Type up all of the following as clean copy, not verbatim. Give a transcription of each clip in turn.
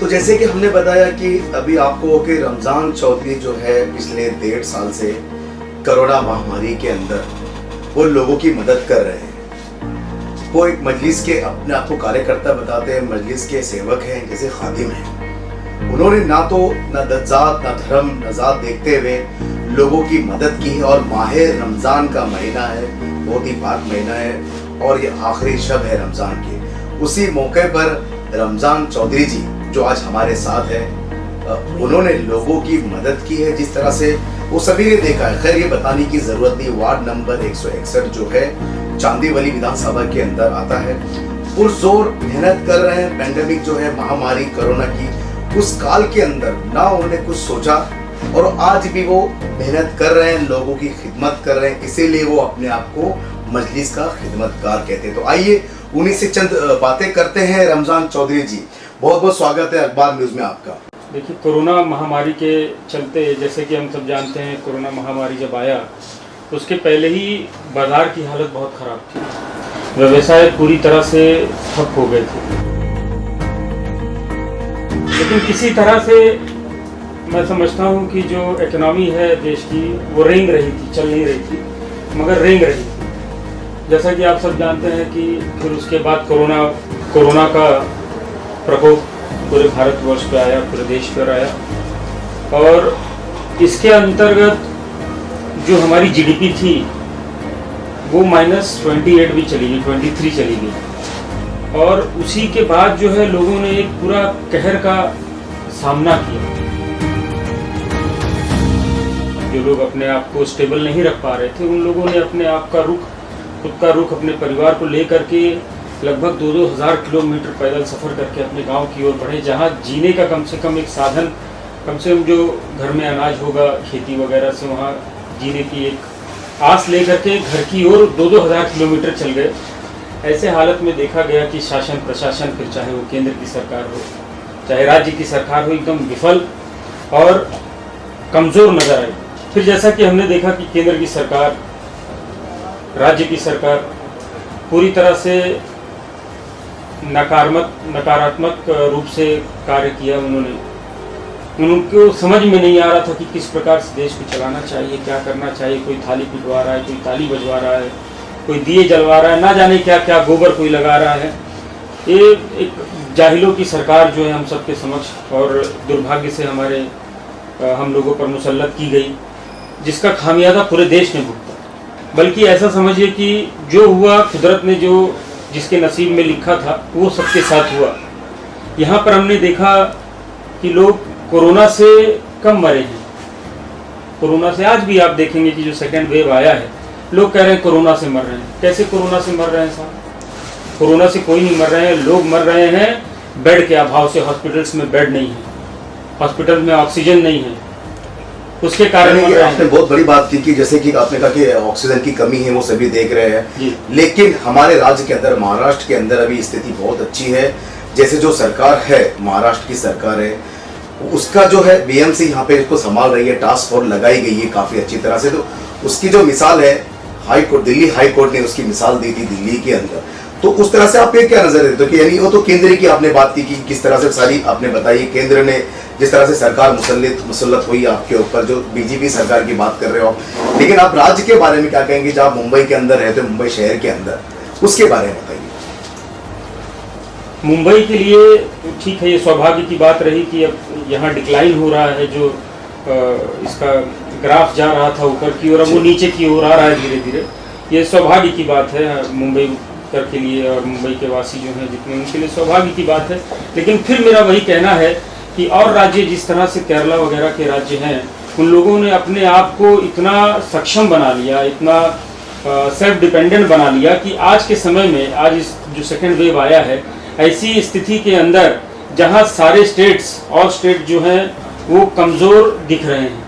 तो जैसे कि हमने बताया कि अभी आपको कि रमज़ान चौधरी जो है पिछले 1.5 साल से कोरोना महामारी के अंदर वो लोगों की मदद कर रहे हैं। वो एक मजलिस के अपने आप को कार्यकर्ता बताते हैं, मजलिस के सेवक हैं, जैसे खादिम हैं। उन्होंने ना जात ना धर्म ना जात देखते हुए लोगों की मदद की और माह रमज़ान का महीना है, बहुत ही पाक महीना है और ये आखिरी शब है रमज़ान की। उसी मौके पर रमज़ान चौधरी जी जो आज हमारे साथ है, उन्होंने लोगों की मदद की है जिस तरह से वो सभी ने देखा है। खैर ये बताने की ज़रूरत नहीं, वार्ड नंबर 161 जो है चांदीवली विधानसभा के अंदर आता है, पुरजोर मेहनत कर रहे हैं। पेंडेमिक जो है महामारी कोरोना की, उस काल के अंदर ना उन्होंने कुछ सोचा और आज भी वो मेहनत कर रहे हैं, लोगों की खिदमत कर रहे हैं, इसीलिए वो अपने आप को मजलिस का खिदमतगार कहते हैं। तो आइए उन्हीं से चंद बातें करते हैं। रमज़ान चौधरी जी, बहुत बहुत स्वागत है अखबार न्यूज़ में आपका। देखिए, कोरोना महामारी के चलते जैसे कि हम सब जानते हैं, कोरोना महामारी जब आया उसके पहले ही बाजार की हालत बहुत ख़राब थी, व्यवसाय पूरी तरह से ठप हो गए थे। लेकिन किसी तरह से मैं समझता हूँ कि जो इकोनॉमी है देश की वो रेंग रही थी, चल नहीं रही थी मगर रेंग रही थी। जैसा कि आप सब जानते हैं कि फिर उसके बाद कोरोना का प्रकोप पूरे भारतवर्ष पे आया, पूरे देश पर आया और इसके अंतर्गत जो हमारी जीडीपी थी वो -28 भी चली गई, 23 चली गई। और उसी के बाद जो है लोगों ने एक पूरा कहर का सामना किया। जो लोग अपने आप को स्टेबल नहीं रख पा रहे थे, उन लोगों ने अपने आप का खुद का रुख अपने परिवार को लेकर के लगभग 2-2 हज़ार किलोमीटर पैदल सफ़र करके अपने गांव की ओर बढ़े, जहां जीने का कम से कम एक साधन, कम से कम जो घर में अनाज होगा खेती वगैरह से वहां जीने की एक आस लेकर के घर की ओर 2-2 हज़ार किलोमीटर चल गए। ऐसे हालत में देखा गया कि शासन प्रशासन, फिर चाहे वो केंद्र की सरकार हो चाहे राज्य की सरकार हो, एकदम विफल और कमज़ोर नज़र आई। फिर जैसा कि हमने देखा कि केंद्र की सरकार, राज्य की सरकार पूरी तरह से नकारात्मक रूप से कार्य किया। उनको समझ में नहीं आ रहा था कि किस प्रकार से देश को चलाना चाहिए, क्या करना चाहिए। कोई थाली पिटवा रहा है, कोई ताली बजवा रहा है, कोई दिए जलवा रहा है, ना जाने क्या क्या गोबर कोई लगा रहा है। ये एक जाहिलों की सरकार जो है हम सबके समक्ष और दुर्भाग्य से हम लोगों पर मुसल्लत की गई, जिसका खामियाजा पूरे देश ने भुगता। बल्कि ऐसा समझिए कि जो हुआ कुदरत ने जिसके नसीब में लिखा था वो सबके साथ हुआ। यहाँ पर हमने देखा कि लोग कोरोना से कम मरे हैं। कोरोना से आज भी आप देखेंगे कि जो सेकेंड वेव आया है, लोग कह रहे हैं कोरोना से मर रहे हैं। कैसे कोरोना से मर रहे हैं साहब? कोरोना से कोई नहीं मर रहे हैं, लोग मर रहे हैं बेड के अभाव से। हॉस्पिटल्स में बेड नहीं है, हॉस्पिटल में ऑक्सीजन नहीं है, उसके कारण आपने बहुत बड़ी बात की कि जैसे कि आपने कहा कि ऑक्सीजन की कमी है, वो सभी देख रहे हैं। लेकिन हमारे राज्य के अंदर, महाराष्ट्र के अंदर अभी स्थिति बहुत अच्छी है। जैसे जो सरकार है, महाराष्ट्र की सरकार है, उसका जो है बीएमसी यहाँ पे इसको संभाल रही है, टास्क फोर्स लगाई गई है काफी अच्छी तरह से। तो उसकी जो मिसाल है, दिल्ली हाई कोर्ट ने उसकी मिसाल दी थी दिल्ली के अंदर। तो उस तरह से आप ये क्या नजर देते हो कि यानी वो तो केंद्र की आपने बात की कि किस तरह से सारी आपने बताई, केंद्र ने जिस तरह से सरकार मुसल्लत हुई आपके ऊपर, जो बीजेपी सरकार की बात कर रहे हो, लेकिन आप राज्य के बारे में क्या कहेंगे? जब आप मुंबई के अंदर रहते हो, मुंबई शहर के अंदर, उसके बारे में बताइए। मुंबई के लिए ठीक है, ये सौभाग्य की बात रही कि अब यहाँ डिक्लाइन हो रहा है। जो इसका ग्राफ जा रहा था ऊपर की ओर, अब वो नीचे की ओर आ रहा है धीरे धीरे। ये सौभाग्य की बात है मुंबई के लिए और मुंबई के वासी जो हैं जितने, उनके लिए सौभाग्य की बात है। लेकिन फिर मेरा वही कहना है कि और राज्य जिस तरह से केरला वगैरह के राज्य हैं, उन लोगों ने अपने आप को इतना सक्षम बना लिया, इतना सेल्फ डिपेंडेंट बना लिया कि आज के समय में, आज इस जो सेकेंड वेव आया है, ऐसी स्थिति के अंदर जहां सारे स्टेट जो हैं वो कमज़ोर दिख रहे हैं।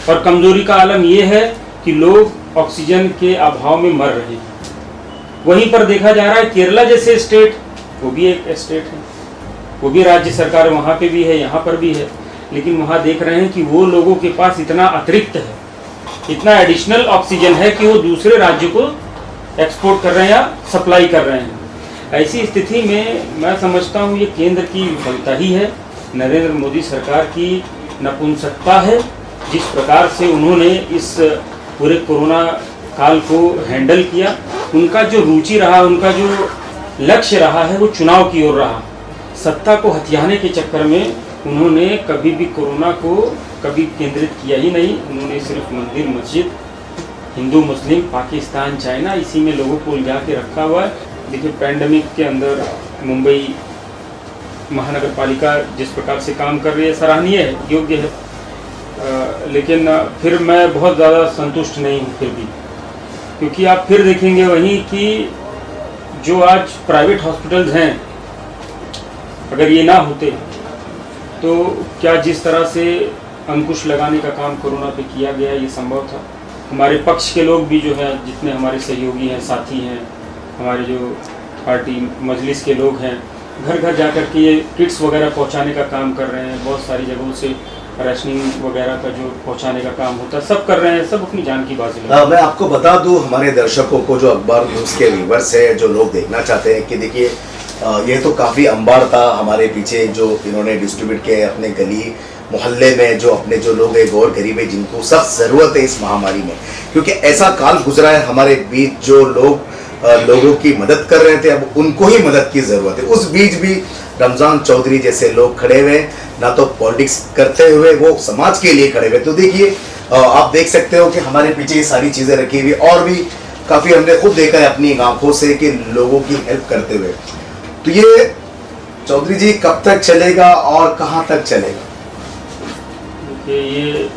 और कमज़ोरी का आलम ये है कि लोग ऑक्सीजन के अभाव में मर रहे हैं। वहीं पर देखा जा रहा है केरला जैसे स्टेट, वो भी एक स्टेट है, वो भी राज्य सरकार वहाँ पे भी है, यहाँ पर भी है। लेकिन वहाँ देख रहे हैं कि वो लोगों के पास इतना अतिरिक्त है, इतना एडिशनल ऑक्सीजन है कि वो दूसरे राज्य को एक्सपोर्ट कर रहे हैं या सप्लाई कर रहे हैं। ऐसी स्थिति में मैं समझता हूँ ये केंद्र की विफलता ही है नरेंद्र मोदी सरकार की नपुंसकता है। जिस प्रकार से उन्होंने इस पूरे कोरोना काल को हैंडल किया, उनका जो रुचि रहा, उनका जो लक्ष्य रहा है वो चुनाव की ओर रहा। सत्ता को हथियाने के चक्कर में उन्होंने कभी भी कोरोना को कभी केंद्रित किया ही नहीं। उन्होंने सिर्फ मंदिर, मस्जिद, हिंदू, मुस्लिम, पाकिस्तान, चाइना, इसी में लोगों को उलझा के रखा हुआ है। देखिए, पैंडमिक के अंदर मुंबई महानगर पालिका जिस प्रकार से काम कर रही है, सराहनीय है, योग्य है। लेकिन फिर मैं बहुत ज़्यादा संतुष्ट नहीं हूँ फिर भी, क्योंकि आप फिर देखेंगे वहीं कि जो आज प्राइवेट हॉस्पिटल्स हैं, अगर ये ना होते तो क्या जिस तरह से अंकुश लगाने का काम कोरोना पे किया गया, ये संभव था। हमारे पक्ष के लोग भी जो है, जितने हमारे सहयोगी हैं, साथी हैं, हमारे जो पार्टी मजलिस के लोग हैं, घर घर जाकर के ये किट्स वगैरह पहुंचाने का काम कर रहे हैं। बहुत सारी जगहों से राशनिंग वगैरह का जो पहुंचाने का काम होता है, सब कर रहे हैं, सब अपनी जान की बाजी लगा। मैं आपको बता दूं हमारे दर्शकों को, जो अखबार न्यूज़ के व्यूअर्स है, जो लोग देखना चाहते हैं कि देखिए ये तो काफ़ी अंबार था हमारे पीछे, जो इन्होंने डिस्ट्रीब्यूट किए अपने गली मोहल्ले में, जो अपने जो लोग हैं, गौर गरीब है, जिनको सख्त ज़रूरत है इस महामारी में, क्योंकि ऐसा काल गुजरा है हमारे बीच। जो लोग लोगों की मदद कर रहे थे, अब उनको ही मदद की ज़रूरत है। उस बीच भी रमज़ान चौधरी जैसे लोग खड़े हुए, ना तो पॉलिटिक्स करते हुए, वो समाज के लिए खड़े हुए। तो देखिए, आप देख सकते हो कि हमारे पीछे ये सारी चीज़ें रखी हुई, और भी काफ़ी हमने खुद देखा है अपनी आंखों से कि लोगों की हेल्प करते हुए। तो ये चौधरी जी कब तक चलेगा और कहाँ तक चलेगा? देखिए, ये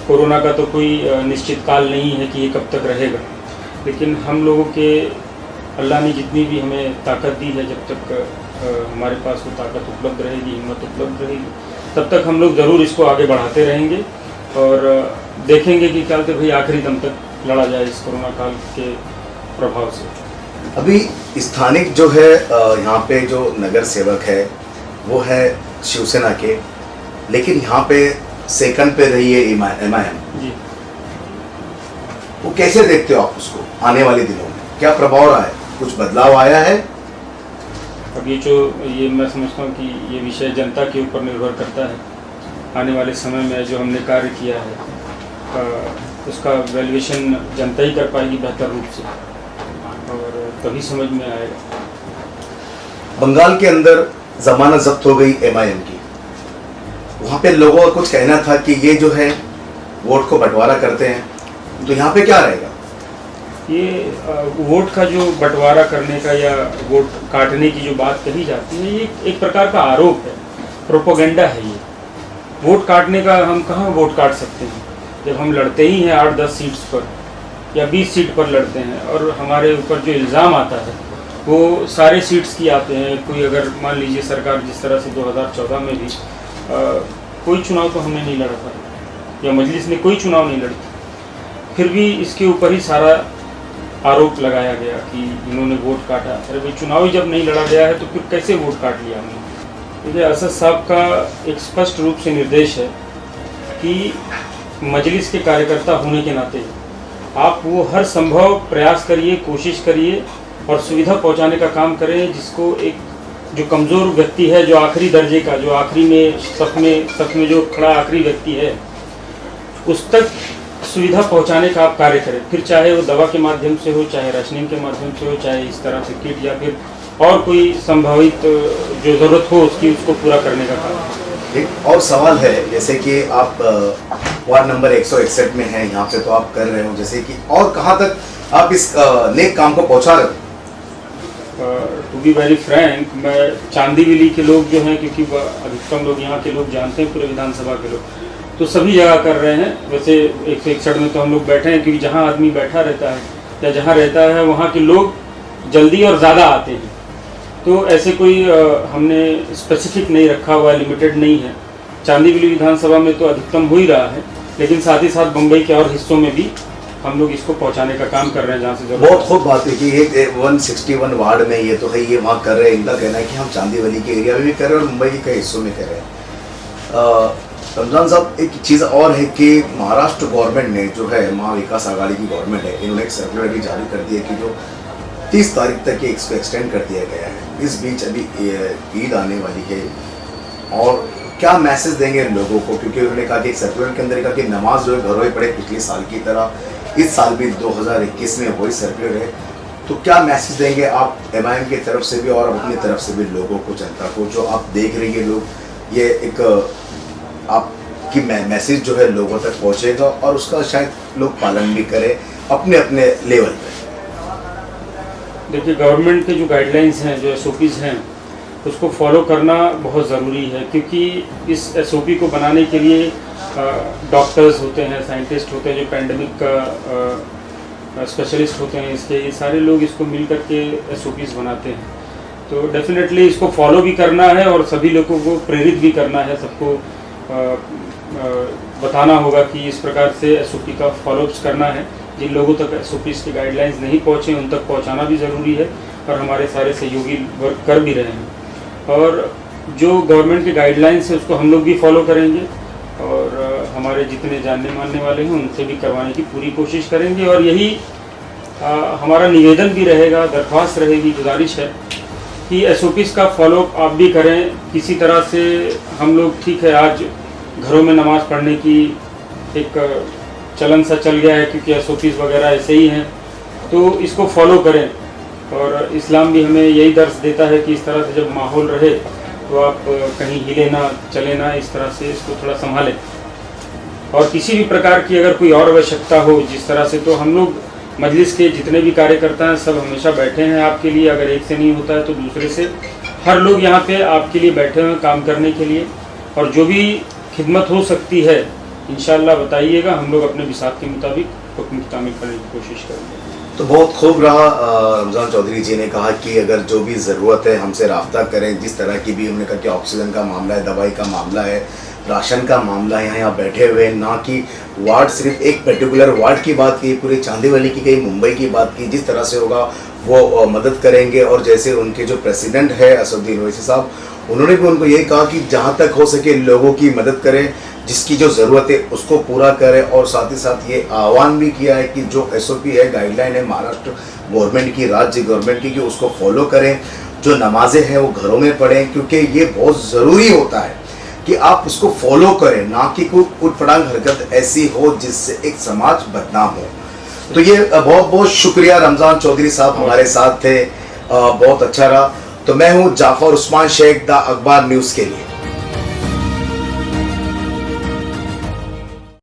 कोरोना का तो कोई निश्चित काल नहीं है कि ये कब तक रहेगा, लेकिन हम लोगों के अल्लाह ने जितनी भी हमें ताकत दी है, जब तक हमारे पास वो ताकत उपलब्ध रहेगी, हिम्मत उपलब्ध रहेगी, तब तक हम लोग ज़रूर इसको आगे बढ़ाते रहेंगे और देखेंगे कि क्या बोलते भाई आखिरी दम तक लड़ा जाए इस कोरोना काल के प्रभाव से। अभी स्थानिक जो है यहाँ पे जो नगर सेवक है वो है शिवसेना के, लेकिन यहाँ पे सेकंड पे रही है MIM जी। वो कैसे देखते हो आप उसको आने वाले दिनों में? क्या प्रभाव रहा है? कुछ बदलाव आया है? अब ये मैं समझता हूँ कि ये विषय जनता के ऊपर निर्भर करता है। आने वाले समय में जो हमने कार्य किया है उसका वैल्यूएशन जनता ही कर पाएगी बेहतर रूप से, और तभी समझ में आएगा। बंगाल के अंदर जमानत जब्त हो गई MIM की, वहाँ पे लोगों का कुछ कहना था कि ये जो है वोट को बंटवारा करते हैं, तो यहाँ पे क्या रहेगा? ये वोट का जो बंटवारा करने का या वोट काटने की जो बात कही जाती है, ये एक प्रकार का आरोप है, प्रोपोगेंडा है। ये वोट काटने का, हम कहाँ वोट काट सकते हैं जब हम लड़ते ही हैं 8-10 सीट्स पर या 20 सीट पर लड़ते हैं, और हमारे ऊपर जो इल्ज़ाम आता है वो सारे सीट्स की आते हैं। कोई अगर मान लीजिए सरकार जिस तरह से 2014 में भी कोई चुनाव तो हमने नहीं लड़ा था, या मजलिस ने कोई चुनाव नहीं लड़ी, फिर भी इसके ऊपर ही सारा आरोप लगाया गया कि इन्होंने वोट काटा। अरे भाई, चुनाव ही जब नहीं लड़ा गया है तो फिर कैसे वोट काट लिया हमने? देखिए, असद साहब का एक स्पष्ट रूप से निर्देश है कि मजलिस के कार्यकर्ता होने के नाते आप वो हर संभव प्रयास करिए, कोशिश करिए और सुविधा पहुंचाने का काम करें, जिसको एक जो कमज़ोर व्यक्ति है, जो आखिरी दर्जे का, जो आखिरी में सफ में जो खड़ा आखिरी व्यक्ति है, उस तक सुविधा पहुंचाने का आप कार्य करें। फिर चाहे वो दवा के माध्यम से हो, चाहे राशनिंग के माध्यम से हो, चाहे इस तरह से किट या फिर और कोई संभावित जो ज़रूरत हो उसकी, उसको पूरा करने का काम। एक और सवाल है, जैसे कि आप वार्ड नंबर 161 में हैं, यहाँ पे तो आप कर रहे हो, जैसे कि और कहाँ तक आप इस नेक काम को पहुँचा रहे हो? टू बी वेरी फ्रैंक, मैं चांदीविली के लोग जो हैं, क्योंकि अधिकतम लोग यहाँ के लोग जानते हैं, पूरे विधानसभा के लोग, तो सभी जगह कर रहे हैं। वैसे 161 में तो हम लोग बैठे हैं, क्योंकि जहाँ आदमी बैठा रहता है या जहाँ रहता है वहाँ के लोग जल्दी और ज़्यादा आते हैं। तो ऐसे कोई हमने स्पेसिफिक नहीं रखा हुआ, लिमिटेड नहीं है। चांदीविली विधानसभा में तो अधिकतम हो ही रहा है, लेकिन साथ ही साथ मुंबई के और हिस्सों में भी हम लोग इसको पहुंचाने का काम कर रहे हैं जहाँ से जरूरत। बहुत खूब बात है कि ये 161 वार्ड में ये तो है, ये वहाँ कर रहे हैं। इनका कहना है कि हम चांदीवली के एरिया में भी कर रहे हैं और मुंबई के कई हिस्सों में कर रहे हैं। रमजान साहब, एक चीज़ और है कि महाराष्ट्र गवर्नमेंट ने जो है, महाविकास आघाड़ी की गवर्नमेंट है, इन्होंने एक सर्कुलर भी जारी कर दिया कि जो 30 तारीख तक इसको एक्सटेंड कर दिया गया है। इस बीच अभी ईद आने वाली है, और क्या मैसेज देंगे लोगों को, क्योंकि उन्होंने कहा कि एक सर्कुलर के अंदर कहा कि नमाज जो है घरों में पढ़े पिछले साल की तरह इस साल भी 2021 में वही सर्कुलर है। तो क्या मैसेज देंगे आप MIM की तरफ से भी और अपनी तरफ से भी लोगों को, जनता को, जो आप देख रही है लोग, ये एक आपकी मैसेज जो है लोगों तक पहुंचेगा और उसका शायद लोग पालन भी करें अपने अपने लेवल पे। देखिए, गवर्नमेंट के जो गाइडलाइंस हैं, जो SOPs हैं, उसको फॉलो करना बहुत ज़रूरी है, क्योंकि इस SOP को बनाने के लिए डॉक्टर्स होते हैं, साइंटिस्ट होते हैं, जो पैंडमिक का स्पेशलिस्ट होते हैं, इसके ये सारे लोग इसको मिल कर के SOPs बनाते हैं। तो डेफिनेटली इसको फॉलो भी करना है और सभी लोगों को प्रेरित भी करना है, सबको बताना होगा कि इस प्रकार से SOP का फॉलोअप्स करना है। जिन लोगों तक SOPs की गाइडलाइंस नहीं पहुँचे उन तक पहुँचाना भी ज़रूरी है, और हमारे सारे सहयोगी वर्क कर भी रहे हैं। और जो गवर्नमेंट की गाइडलाइंस है उसको हम लोग भी फॉलो करेंगे, और हमारे जितने जानने मानने वाले हैं उनसे भी करवाने की पूरी कोशिश करेंगे। और यही हमारा निवेदन भी रहेगा, दरख्वास्त रहेगी, गुजारिश है कि SOPs का फॉलो आप भी करें। किसी तरह से हम लोग, ठीक है, आज घरों में नमाज़ पढ़ने की एक चलन सा चल गया है, क्योंकि SOPs वगैरह ऐसे ही हैं, तो इसको फॉलो करें। और इस्लाम भी हमें यही दर्स देता है कि इस तरह से जब माहौल रहे तो आप कहीं हिले ना, चले ना, इस तरह से इसको थोड़ा संभालें। और किसी भी प्रकार की अगर कोई और आवश्यकता हो जिस तरह से, तो हम लोग मजलिस के जितने भी कार्यकर्ता हैं सब हमेशा बैठे हैं आपके लिए। अगर एक से नहीं होता है तो दूसरे से, हर लोग यहाँ पे आपके लिए बैठे हुए हैं काम करने के लिए। और जो भी खिदमत हो सकती है इंशाअल्लाह बताइएगा, हम लोग अपने विसाख के मुताबिक हुक्म की तामील करने की कोशिश करेंगे। तो बहुत खूब रहा, रमज़ान चौधरी जी ने कहा कि अगर जो भी ज़रूरत है हमसे रब्ता करें, जिस तरह की भी उन्होंने कहा कि ऑक्सीजन का मामला है, दवाई का मामला है, राशन का मामला है, यहाँ बैठे हुए, ना कि वार्ड, सिर्फ एक पर्टिकुलर वार्ड की बात की, पूरे चांदीवली की कहीं मुंबई की बात की, जिस तरह से होगा वो मदद करेंगे। और जैसे उनके जो प्रेसिडेंट है असदुद्दीन ओवैसी साहब, उन्होंने भी उनको ये कहा कि जहाँ तक हो सके लोगों की मदद करें, जिसकी जो ज़रूरत है उसको पूरा करें। और साथ ही साथ ये आह्वान भी किया है कि जो SOP है, गाइडलाइन है महाराष्ट्र गवर्नमेंट की, राज्य गवर्नमेंट की, कि उसको फॉलो करें। जो नमाजें हैं वो घरों में पढ़ें, क्योंकि ये बहुत ज़रूरी होता है कि आप उसको फॉलो करें, ना कि कोई उटपटांग हरकत ऐसी हो जिससे एक समाज बदनाम हो। तो ये बहुत बहुत शुक्रिया, रमज़ान चौधरी साहब हमारे साथ थे, बहुत अच्छा रहा। तो मैं हूँ जाफर उस्मान शेख, द अखबार न्यूज़ के लिए।